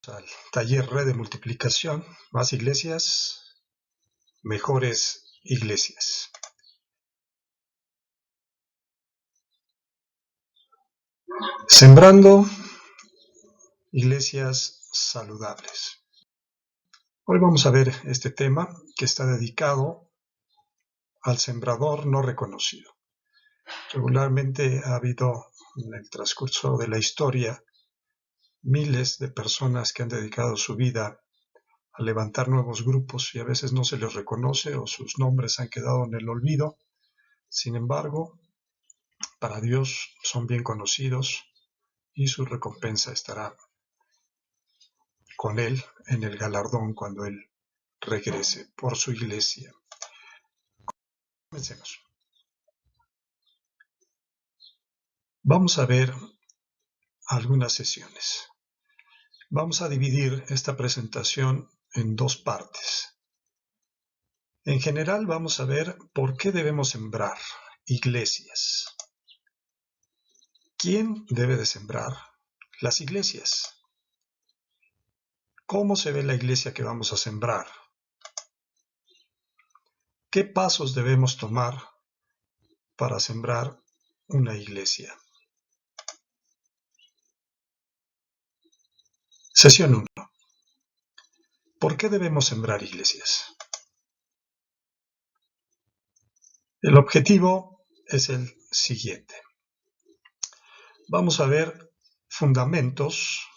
Al taller Red de Multiplicación, más iglesias, mejores iglesias. Sembrando iglesias saludables. Hoy vamos a ver este tema que está dedicado al sembrador no reconocido. Regularmente ha habido en el transcurso de la historia miles de personas que han dedicado su vida a levantar nuevos grupos y a veces no se les reconoce o sus nombres han quedado en el olvido. Sin embargo, para Dios son bien conocidos y su recompensa estará con Él en el galardón cuando Él regrese por su iglesia. Comencemos. Vamos a ver algunas sesiones. Vamos a dividir esta presentación en dos partes. En general vamos a ver por qué debemos sembrar iglesias. ¿Quién debe de sembrar las iglesias? ¿Cómo se ve la iglesia que vamos a sembrar? ¿Qué pasos debemos tomar para sembrar una iglesia? Sesión 1. ¿Por qué debemos sembrar iglesias? El objetivo es el siguiente. Vamos a ver fundamentos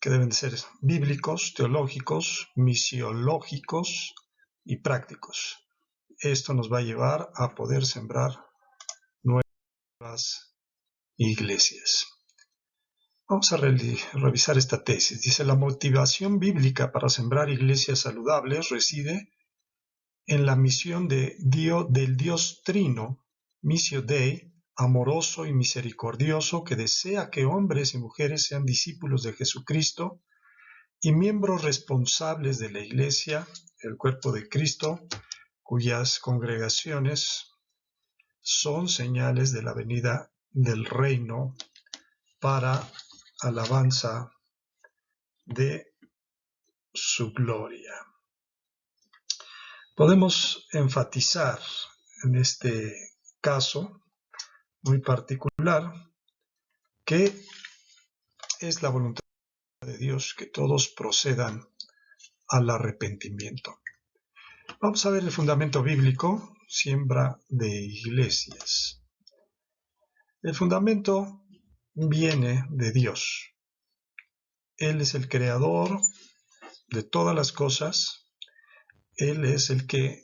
que deben de ser bíblicos, teológicos, misiológicos y prácticos. Esto nos va a llevar a poder sembrar nuevas iglesias. Vamos a revisar esta tesis. Dice, la motivación bíblica para sembrar iglesias saludables reside en la misión del Dios Trino, Missio Dei, amoroso y misericordioso, que desea que hombres y mujeres sean discípulos de Jesucristo y miembros responsables de la Iglesia, el cuerpo de Cristo, cuyas congregaciones son señales de la venida del reino para alabanza de su gloria. Podemos enfatizar en este caso muy particular que es la voluntad de Dios que todos procedan al arrepentimiento. Vamos a ver el fundamento bíblico, siembra de iglesias. El fundamento viene de Dios. Él es el creador de todas las cosas. Él es el que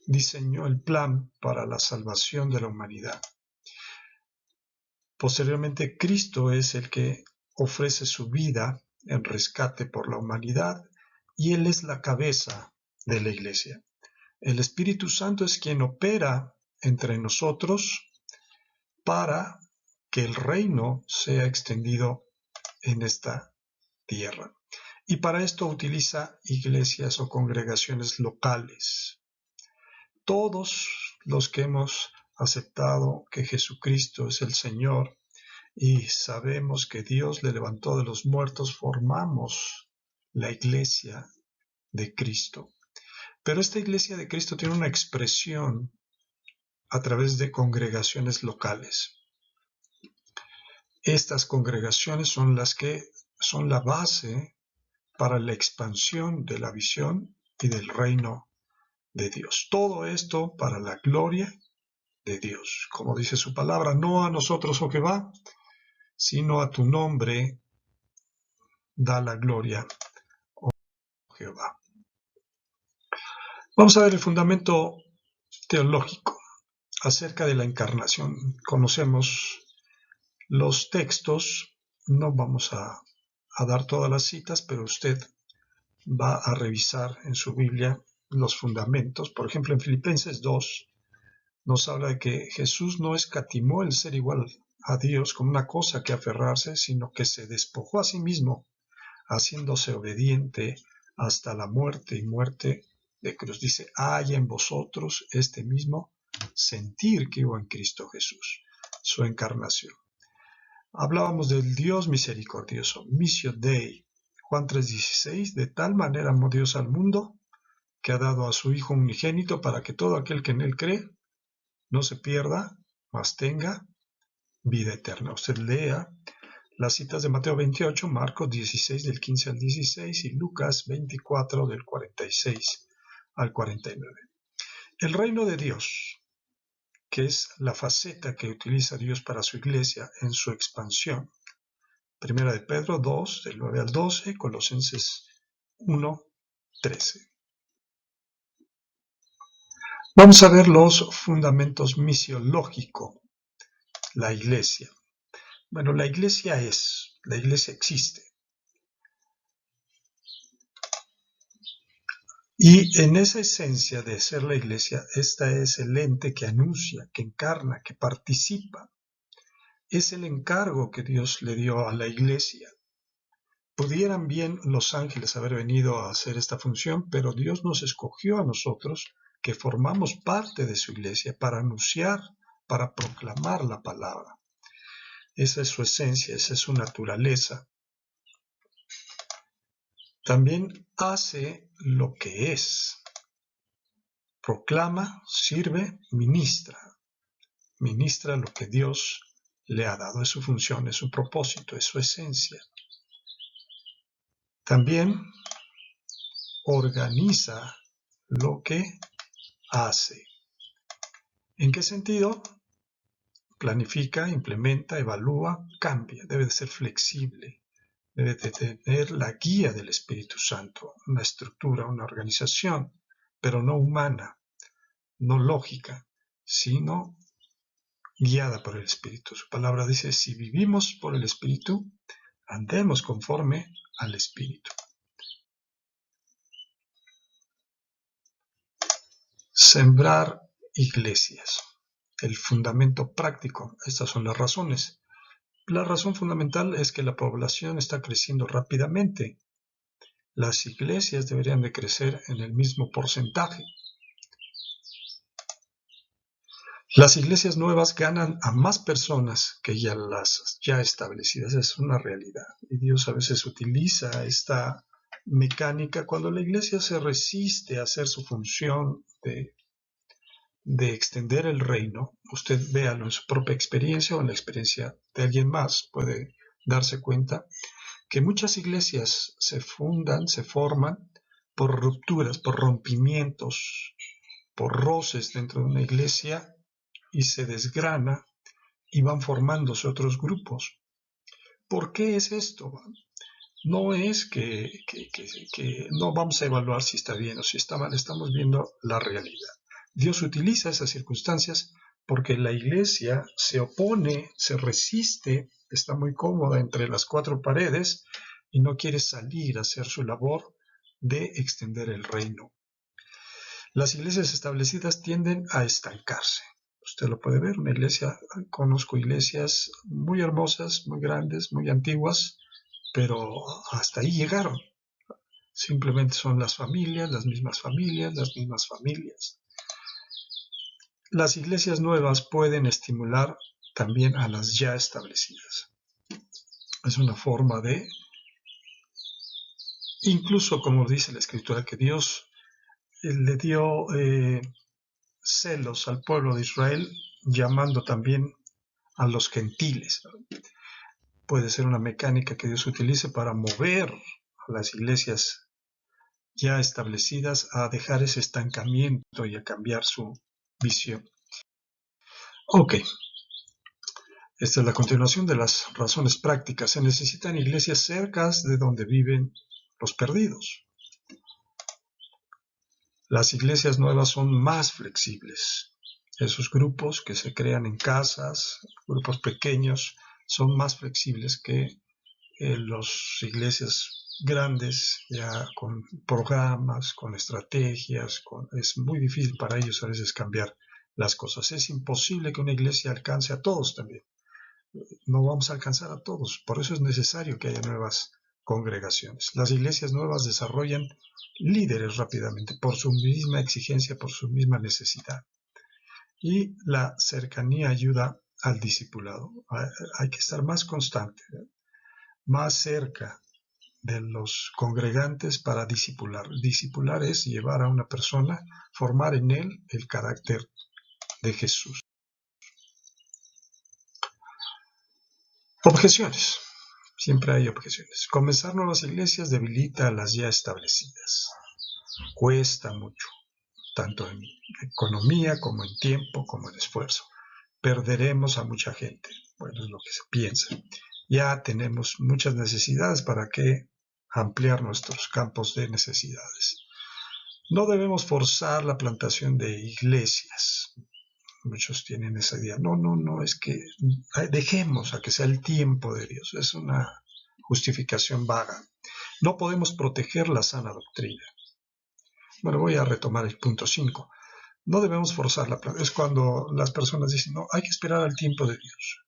diseñó el plan para la salvación de la humanidad. Posteriormente, Cristo es el que ofrece su vida en rescate por la humanidad y Él es la cabeza de la iglesia. El Espíritu Santo es quien opera entre nosotros para que el reino sea extendido en esta tierra. Y para esto utiliza iglesias o congregaciones locales. Todos los que hemos aceptado que Jesucristo es el Señor y sabemos que Dios le levantó de los muertos, formamos la iglesia de Cristo. Pero esta iglesia de Cristo tiene una expresión a través de congregaciones locales. Estas congregaciones son las que son la base para la expansión de la visión y del reino de Dios. Todo esto para la gloria de Dios. Como dice su palabra, no a nosotros, oh Jehová, sino a tu nombre da la gloria, oh Jehová. Vamos a ver el fundamento teológico acerca de la encarnación. Conocemos los textos, no vamos a dar todas las citas, pero usted va a revisar en su Biblia los fundamentos. Por ejemplo, en Filipenses 2 nos habla de que Jesús no escatimó el ser igual a Dios como una cosa que aferrarse, sino que se despojó a sí mismo, haciéndose obediente hasta la muerte y muerte de cruz. Dice, hay en vosotros este mismo sentir que hubo en Cristo Jesús, su encarnación. Hablábamos del Dios misericordioso, Missio Dei, Juan 3:16, de tal manera amó Dios al mundo que ha dado a su Hijo unigénito para que todo aquel que en él cree no se pierda, mas tenga vida eterna. Usted lea las citas de Mateo 28, Marcos 16 del 15 al 16 y Lucas 24 del 46 al 49. El reino de Dios, que es la faceta que utiliza Dios para su iglesia en su expansión. Primera de Pedro 2, del 9 al 12, Colosenses 1, 13. Vamos a ver los fundamentos misiológicos. La iglesia. Bueno, la iglesia existe. Y en esa esencia de ser la iglesia, esta es el ente que anuncia, que encarna, que participa. Es el encargo que Dios le dio a la iglesia. Pudieran bien los ángeles haber venido a hacer esta función, pero Dios nos escogió a nosotros, que formamos parte de su iglesia, para anunciar, para proclamar la palabra. Esa es su esencia, esa es su naturaleza. También hace lo que es. Proclama, sirve, ministra. Ministra lo que Dios le ha dado. Es su función, es su propósito, es su esencia. También organiza lo que hace. ¿En qué sentido? Planifica, implementa, evalúa, cambia. Debe de ser flexible. Debe de tener la guía del Espíritu Santo, una estructura, una organización, pero no humana, no lógica, sino guiada por el Espíritu. Su palabra dice, si vivimos por el Espíritu, andemos conforme al Espíritu. Sembrar iglesias. El fundamento práctico. Estas son las razones. La razón fundamental es que la población está creciendo rápidamente. Las iglesias deberían de crecer en el mismo porcentaje. Las iglesias nuevas ganan a más personas que las ya establecidas. Es una realidad. Y Dios a veces utiliza esta mecánica cuando la iglesia se resiste a hacer su función de extender el reino. Usted véalo en su propia experiencia o en la experiencia de alguien más. Puede darse cuenta que muchas iglesias se fundan, se forman por rupturas, por rompimientos, por roces dentro de una iglesia y se desgrana y van formándose otros grupos. ¿Por qué es esto? No es que no vamos a evaluar si está bien o si está mal, estamos viendo la realidad. Dios utiliza esas circunstancias porque la iglesia se opone, se resiste, está muy cómoda entre las cuatro paredes y no quiere salir a hacer su labor de extender el reino. Las iglesias establecidas tienden a estancarse. Usted lo puede ver, una iglesia, conozco iglesias muy hermosas, muy grandes, muy antiguas, pero hasta ahí llegaron. Simplemente son las mismas familias, las mismas familias. Las iglesias nuevas pueden estimular también a las ya establecidas. Es una forma de, incluso como dice la Escritura, que Dios le dio celos al pueblo de Israel, llamando también a los gentiles. Puede ser una mecánica que Dios utilice para mover a las iglesias ya establecidas a dejar ese estancamiento y a cambiar su visión. Ok, esta es la continuación de las razones prácticas. Se necesitan iglesias cercas de donde viven los perdidos. Las iglesias nuevas son más flexibles. Esos grupos que se crean en casas, grupos pequeños, son más flexibles que las iglesias grandes, ya con programas, con estrategias. Es muy difícil para ellos a veces cambiar las cosas. Es imposible que una iglesia alcance a todos también. No vamos a alcanzar a todos. Por eso es necesario que haya nuevas congregaciones. Las iglesias nuevas desarrollan líderes rápidamente por su misma exigencia, por su misma necesidad. Y la cercanía ayuda al discipulado. Hay que estar más constante, más cerca de los congregantes para discipular. Discipular es llevar a una persona, formar en él el carácter de Jesús. Objeciones. Siempre hay objeciones. Comenzar nuevas iglesias debilita a las ya establecidas. Cuesta mucho, tanto en economía como en tiempo como en esfuerzo. Perderemos a mucha gente. Bueno, es lo que se piensa. Ya tenemos muchas necesidades, ¿para qué ampliar nuestros campos de necesidades? No debemos forzar la plantación de iglesias. Muchos tienen esa idea. No, es que dejemos a que sea el tiempo de Dios. Es una justificación vaga. No podemos proteger la sana doctrina. Bueno, voy a retomar el punto 5. No debemos forzar la plantación. Es cuando las personas dicen, no, hay que esperar al tiempo de Dios.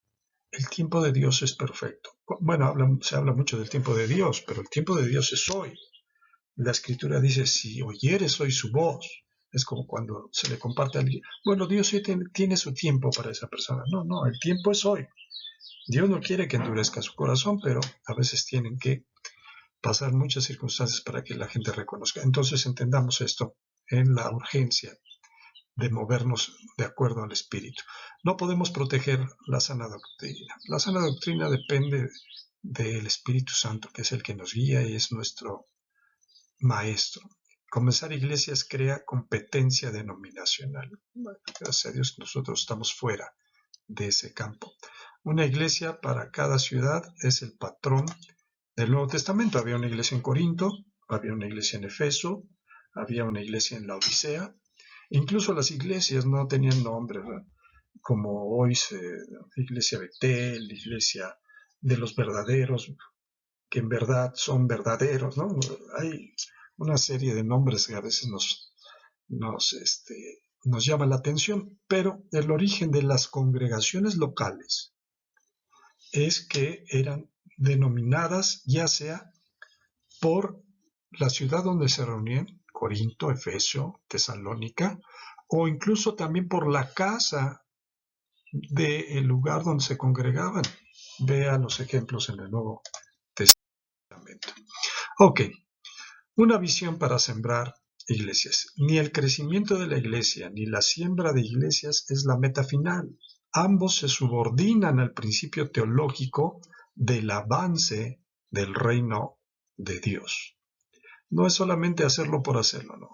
El tiempo de Dios es perfecto. Bueno, se habla mucho del tiempo de Dios, pero el tiempo de Dios es hoy. La Escritura dice, si oyeres hoy su voz, es como cuando se le comparte a alguien, bueno, Dios sí tiene su tiempo para esa persona. No, el tiempo es hoy. Dios no quiere que endurezca su corazón, pero a veces tienen que pasar muchas circunstancias para que la gente reconozca. Entonces entendamos esto en la urgencia de movernos de acuerdo al Espíritu. No podemos proteger la sana doctrina. La sana doctrina depende del Espíritu Santo, que es el que nos guía y es nuestro maestro. Comenzar iglesias crea competencia denominacional. Bueno, gracias a Dios nosotros estamos fuera de ese campo. Una iglesia para cada ciudad es el patrón del Nuevo Testamento. Había una iglesia en Corinto, había una iglesia en Efeso, había una iglesia en la Odisea. Incluso las iglesias no tenían nombre, ¿verdad? Como hoy iglesia Betel, iglesia de los verdaderos, que en verdad son verdaderos, ¿no? Hay una serie de nombres que a veces nos llama la atención, pero el origen de las congregaciones locales es que eran denominadas ya sea por la ciudad donde se reunían, Corinto, Efesio, Tesalónica, o incluso también por la casa del lugar donde se congregaban. Vea los ejemplos en el Nuevo Testamento. Ok, una visión para sembrar iglesias. Ni el crecimiento de la iglesia ni la siembra de iglesias es la meta final. Ambos se subordinan al principio teológico del avance del reino de Dios. No es solamente hacerlo por hacerlo, no.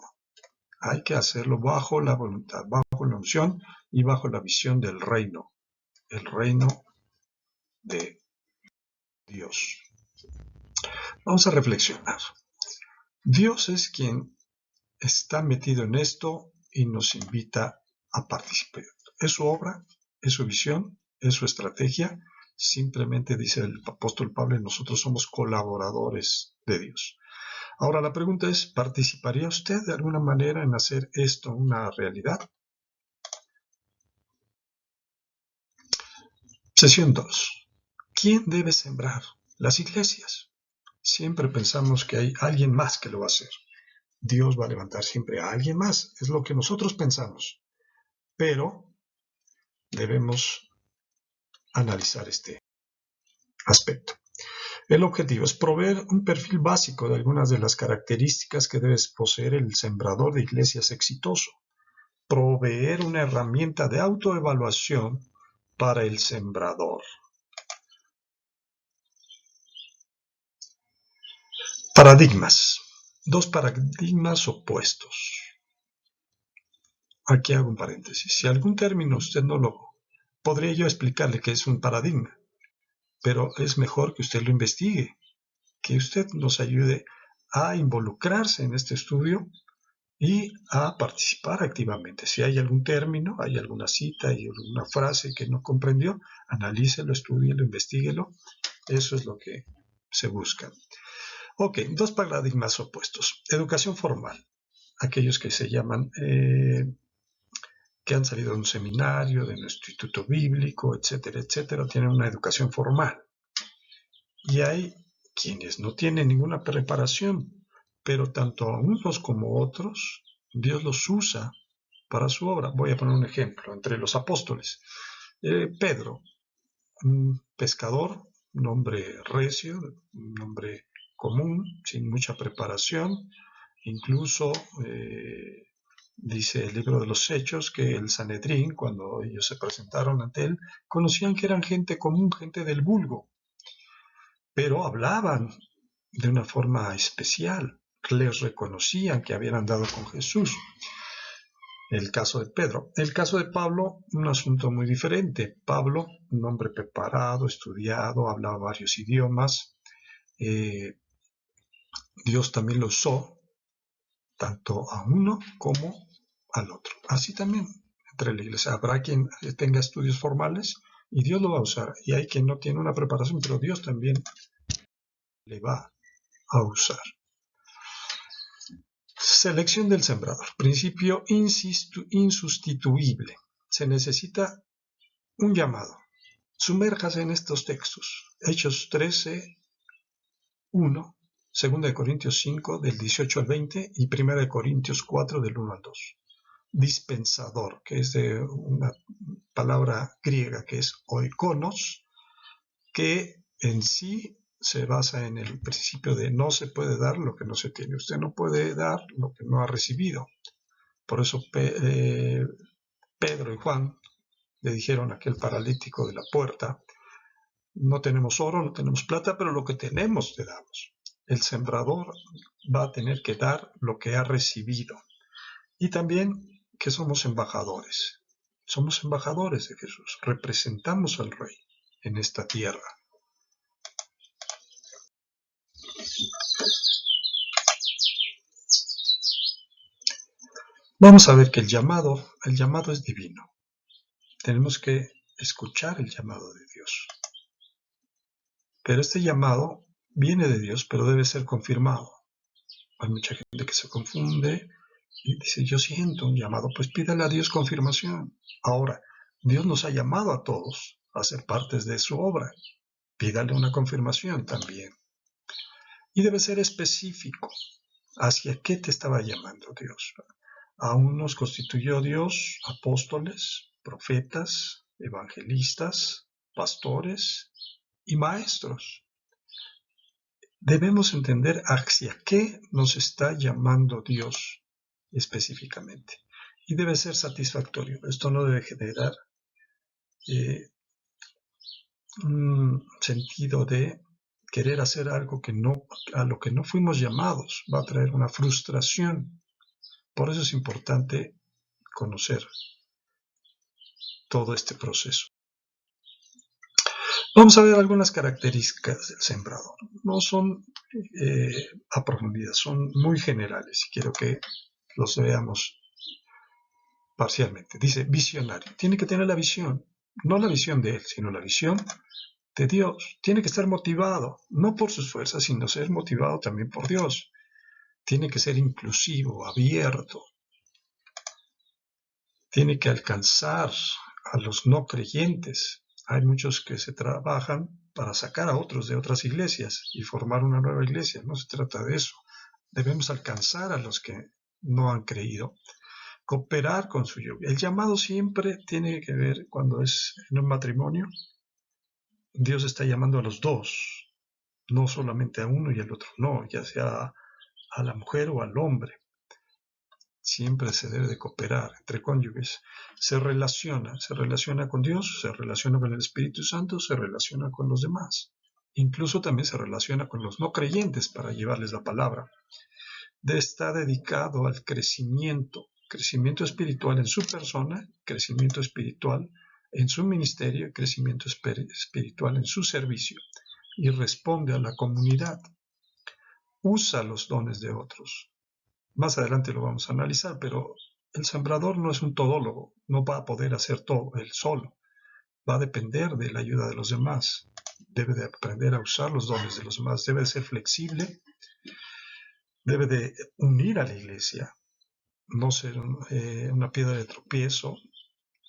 Hay que hacerlo bajo la voluntad, bajo la unción y bajo la visión del reino, el reino de Dios. Vamos a reflexionar. Dios es quien está metido en esto y nos invita a participar. Es su obra, es su visión, es su estrategia. Simplemente dice el apóstol Pablo, nosotros somos colaboradores de Dios. Ahora la pregunta es, ¿participaría usted de alguna manera en hacer esto una realidad? Sesión 2. ¿Quién debe sembrar? Las iglesias. Siempre pensamos que hay alguien más que lo va a hacer. Dios va a levantar siempre a alguien más. Es lo que nosotros pensamos. Pero debemos analizar este aspecto. El objetivo es proveer un perfil básico de algunas de las características que debe poseer el sembrador de iglesias exitoso. Proveer una herramienta de autoevaluación para el sembrador. Paradigmas. Dos paradigmas opuestos. Aquí hago un paréntesis. Si algún término usted no lo... Podría yo explicarle qué es un paradigma, pero es mejor que usted lo investigue, que usted nos ayude a involucrarse en este estudio y a participar activamente. Si hay algún término, hay alguna cita, hay alguna frase que no comprendió, analícelo, estúdielo, investíguelo. Eso es lo que se busca. Ok, dos paradigmas opuestos. Educación formal. Aquellos que se llaman, que han salido de un seminario, de un instituto bíblico, etcétera, tienen una educación formal. Y hay quienes no tienen ninguna preparación, pero tanto a unos como a otros, Dios los usa para su obra. Voy a poner un ejemplo entre los apóstoles. Pedro, un pescador, un hombre recio, un hombre común, sin mucha preparación. Incluso dice el libro de los Hechos que el Sanedrín, cuando ellos se presentaron ante él, conocían que eran gente común, gente del vulgo, pero hablaban de una forma especial, les reconocían que habían andado con Jesús. El caso de Pedro. El caso de Pablo, un asunto muy diferente. Pablo, un hombre preparado, estudiado, hablaba varios idiomas. Dios también lo usó, tanto a uno como al otro. Así también entre la iglesia. Habrá quien tenga estudios formales y Dios lo va a usar. Y hay quien no tiene una preparación, pero Dios también le va a usar. Selección del sembrador. Principio insustituible. Se necesita un llamado. Sumérjase en estos textos. Hechos 13, 1, 2 Corintios 5, del 18 al 20 y 1 Corintios 4, del 1 al 2. Dispensador, que es de una palabra griega que es oikonos, que en sí se basa en el principio de no se puede dar lo que no se tiene. Usted no puede dar lo que no ha recibido. Por eso Pedro y Juan le dijeron a aquel paralítico de la puerta: no tenemos oro, no tenemos plata, pero lo que tenemos te damos. El sembrador va a tener que dar lo que ha recibido. Y también que somos embajadores. Somos embajadores de Jesús. Representamos al Rey en esta tierra. Vamos a ver que el llamado es divino. Tenemos que escuchar el llamado de Dios. Pero este llamado viene de Dios, pero debe ser confirmado. Hay mucha gente que se confunde y dice: yo siento un llamado. Pues pídale a Dios confirmación. Ahora, Dios nos ha llamado a todos a ser partes de su obra. Pídale una confirmación también. Y debe ser específico. ¿Hacia qué te estaba llamando Dios? A unos constituyó Dios apóstoles, profetas, evangelistas, pastores y maestros. Debemos entender hacia qué nos está llamando Dios específicamente. Y debe ser satisfactorio. Esto no debe generar un sentido de querer hacer algo a lo que no fuimos llamados. Va a traer una frustración. Por eso es importante conocer todo este proceso. Vamos a ver algunas características del sembrador. No son a profundidad, son muy generales y quiero que los veamos parcialmente. Dice visionario. Tiene que tener la visión, no la visión de él, sino la visión de Dios. Tiene que estar motivado, no por sus fuerzas, sino ser motivado también por Dios. Tiene que ser inclusivo, abierto. Tiene que alcanzar a los no creyentes. Hay muchos que se trabajan para sacar a otros de otras iglesias y formar una nueva iglesia. No se trata de eso. Debemos alcanzar a los que no han creído. Cooperar con su lluvia. El llamado siempre tiene que ver cuando es en un matrimonio. Dios está llamando a los dos, no solamente a uno y al otro, no, ya sea a la mujer o al hombre. Siempre se debe de cooperar entre cónyuges. Se relaciona con Dios, se relaciona con el Espíritu Santo, se relaciona con los demás. Incluso también se relaciona con los no creyentes para llevarles la palabra. Está dedicado al crecimiento espiritual en su persona, crecimiento espiritual en su ministerio, crecimiento espiritual en su servicio, y responde a la comunidad. Usa los dones de otros. Más adelante lo vamos a analizar, pero el sembrador no es un todólogo, no va a poder hacer todo él solo, va a depender de la ayuda de los demás, debe de aprender a usar los dones de los demás, debe de ser flexible, debe de unir a la iglesia, no ser una piedra de tropiezo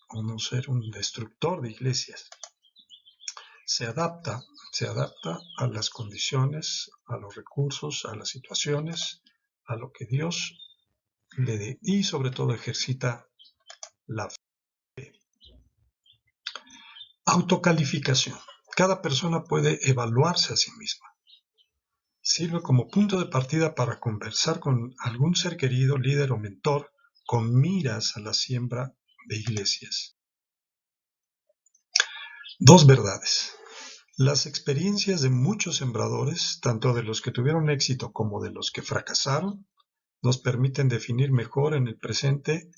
o no ser un destructor de iglesias. Se adapta a las condiciones, a los recursos, a las situaciones, a lo que Dios le dé y sobre todo ejercita la fe. Autocalificación. Cada persona puede evaluarse a sí misma. Sirve como punto de partida para conversar con algún ser querido, líder o mentor, con miras a la siembra de iglesias. Dos verdades. Las experiencias de muchos sembradores, tanto de los que tuvieron éxito como de los que fracasaron, nos permiten definir mejor en el presente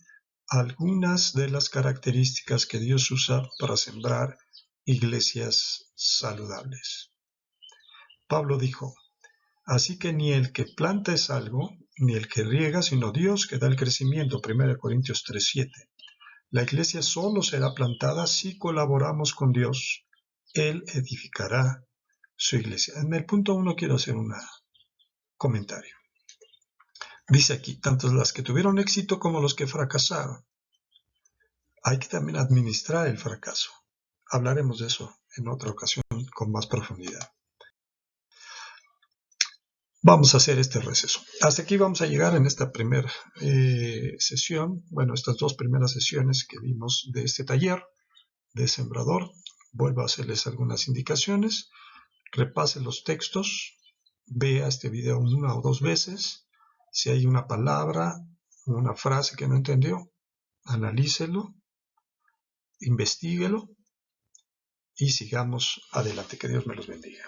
algunas de las características que Dios usa para sembrar iglesias saludables. Pablo dijo: así que ni el que planta es algo, ni el que riega, sino Dios que da el crecimiento. 1 Corintios 3:7. La iglesia solo será plantada si colaboramos con Dios. Él edificará su iglesia. En el punto 1 quiero hacer un comentario. Dice aquí, tanto las que tuvieron éxito como los que fracasaron. Hay que también administrar el fracaso. Hablaremos de eso en otra ocasión con más profundidad. Vamos a hacer este receso. Hasta aquí vamos a llegar en esta primera sesión, estas dos primeras sesiones que vimos de este taller de sembrador. Vuelvo a hacerles algunas indicaciones. Repase los textos, vea este video una o dos veces. Si hay una palabra, una frase que no entendió, analícelo, investíguelo y sigamos adelante. Que Dios me los bendiga.